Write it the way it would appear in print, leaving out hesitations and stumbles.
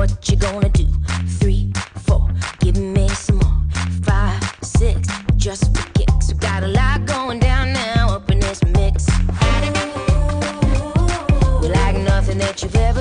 What you gonna do? 3, 4, give me some more. 5, 6, just for kicks. We got a lot going down now up in this mix. We like nothing that you've ever